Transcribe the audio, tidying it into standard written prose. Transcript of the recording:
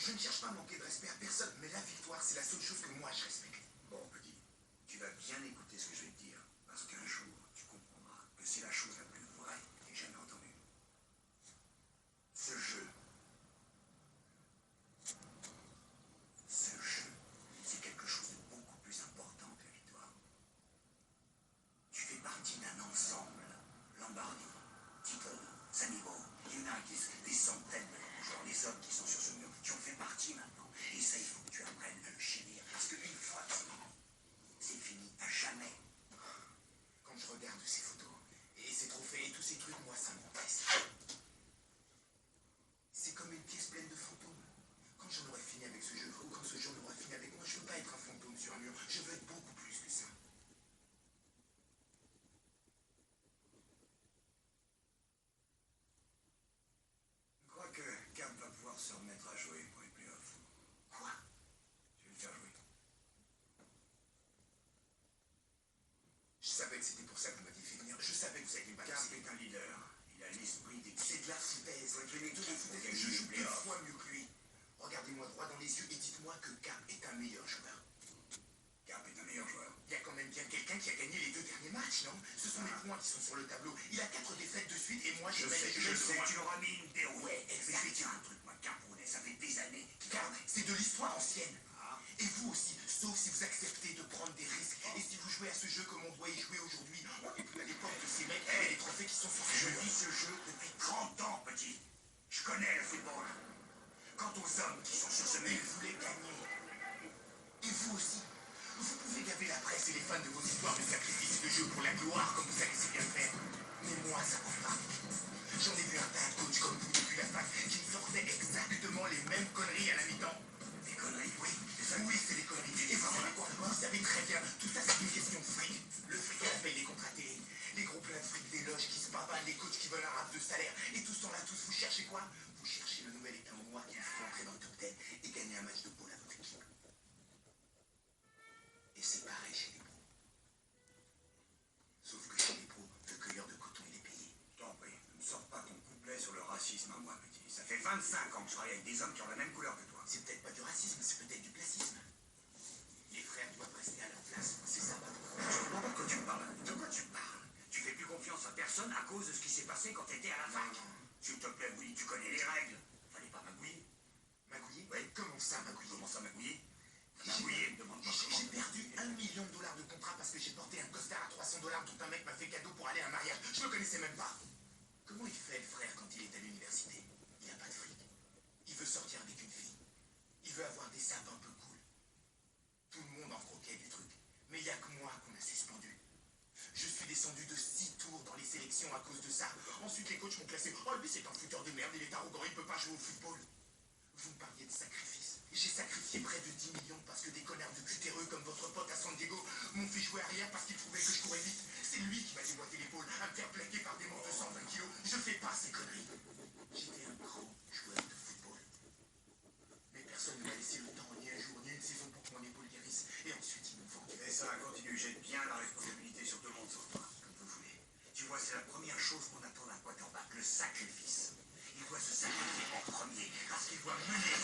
Je ne cherche pas à manquer de respect à personne, mais la victoire, c'est la seule chose que moi je respecte. Bon, petit, tu vas bien écouter ce que je vais te dire, parce qu'un jour, tu comprendras que c'est la chose la plus vraie que j'ai jamais entendue. Ce jeu, c'est quelque chose de beaucoup plus important que la victoire. Tu fais partie d'un ensemble. Lombardi, Titon, Sanibo, United, des centaines de grands joueurs, les hommes qui sont sur ce mur, tu en fais partie maintenant. Et ça, il faut que tu apprennes à le chérir, parce qu'une fois que c'est fini à jamais. Quand je regarde ces photos, et ces trophées, et tous ces trucs, moi, ça m'entriste. C'est comme une pièce pleine de fantômes. Quand j'en aurai fini avec ce jeu, ou quand ce jeu aura fini avec moi, je veux pas être un fantôme sur un mur. Je veux être beaucoup plus que ça. Je crois que Cap va pouvoir se remettre à jouer pour les playoffs. Quoi? Je vais le faire jouer. Je savais que c'était pour ça que vous m'aviez fait venir. Je savais que vous alliez me Cap balancer. est un leader. Il a l'esprit d'équipe. C'est de la foutaise. C'est une équipe pour Je gagner joue les deux playoffs. fois mieux que lui. Regardez-moi droit dans les yeux et dites-moi que Cap est un meilleur joueur. Cap est un meilleur joueur. Il y a quand même bien quelqu'un qui a gagné les 2 derniers matchs, non? Ce sont les points qui sont sur le tableau. Il a 4 défaites de suite et moi Je mène sais, avec je le sais, point. tu leur as mis une déroute. Ouais, Mais je vais te dire un truc, moi, Camerounais, ça fait des années qu'il Car c'est de l'histoire ancienne. Ah. Et vous aussi, sauf si vous acceptez de prendre des risques. Et si vous jouez à ce jeu comme on doit y jouer aujourd'hui, on n'est plus à l'époque de ces mecs et les trophées qui sont sur ce Je jeu. vis ce jeu depuis 30 ans, petit. Je connais le football. Quant aux hommes qui sont sur ce Mais mur, vous voulez gagner. Et vous aussi. Vous pouvez gaver la presse et les fans de vos histoires de sacrifice et de jeu pour la gloire comme vous savez si bien faire. Mais moi, ça compte pas. J'en ai vu un tas de coachs comme vous depuis la fac qui me sortaient exactement les mêmes conneries à la mi-temps. des conneries, Oui, oui, c'est des conneries. Et vous savez quoi? Vous savez très bien, tout ça c'est une question de fric. Le fric à la paye des contrats télé, les gros plats de fric des loges qui se pavanent, les coachs qui veulent un rap de salaire. Et tout ce temps-là, tous, vous cherchez quoi? Vous cherchez le nouvel éclat noir qui vous fait entrer dans le top 10 et gagner un match de ball à votre équipe. Et c'est pareil chez les pros. Sauf que chez les pros, le cueilleur de coton, il est payé. Je t'en prie, ne me sors pas ton couplet sur le racisme à moi, petit. Ça fait 25 ans que je travaille avec des hommes qui ont la même couleur que toi. C'est peut-être pas du racisme, c'est peut-être du classisme. Les frères doivent rester à leur place, c'est ça, patron. Je comprends pas de quoi tu me parles. De quoi tu parles? Tu fais plus confiance à personne à cause de ce qui s'est passé quand t'étais à la fac. S'il te plaît, oui, tu connais les règles. Fallait pas magouiller. Magouiller? Oui. Comment ça, magouiller? Comment ça, magouiller? Magouiller, me demande pas comment. J'ai perdu $1 million de contrat parce que j'ai porté un costard à $300 dont un mec m'a fait cadeau pour aller à un mariage. Je le connaissais même pas. Comment il fait, le frère, quand il est à l'université? Il a pas de fric. Il veut sortir avec une fille. Il veut avoir des sapes un peu cool. Tout le monde en croquait du truc. Mais il n'y a que moi qu'on a suspendu. Je suis descendu de 6 tours dans les sélections à cause de ça. Ensuite, les coachs m'ont classé. Oh, lui, c'est un fouteur de merde, il est arrogant, il peut pas jouer au football. Vous me parliez de sacrifice. J'ai sacrifié près de 10 millions parce que des connards de cutéreux comme votre pote à San Diego m'ont fait jouer arrière parce qu'ils trouvaient que je courais vite. C'est lui qui m'a déboîté l'épaule, à me faire plaquer par des monstres de 120 kilos. Je fais pas ces conneries. J'étais un grand joueur de football. Mais personne ne m'a laissé le temps, ni un jour, ni une saison pour que mon épaule guérisse. Et ensuite, ils m'ont vendu. Et ça continue, jette bien la responsabilité sur tout le monde, sauf toi, comme vous voulez. Tu vois, c'est la première chose qu'on attend d'un quarterback, le sacrifice. Il doit se sacrifier en premier, parce qu'il doit mener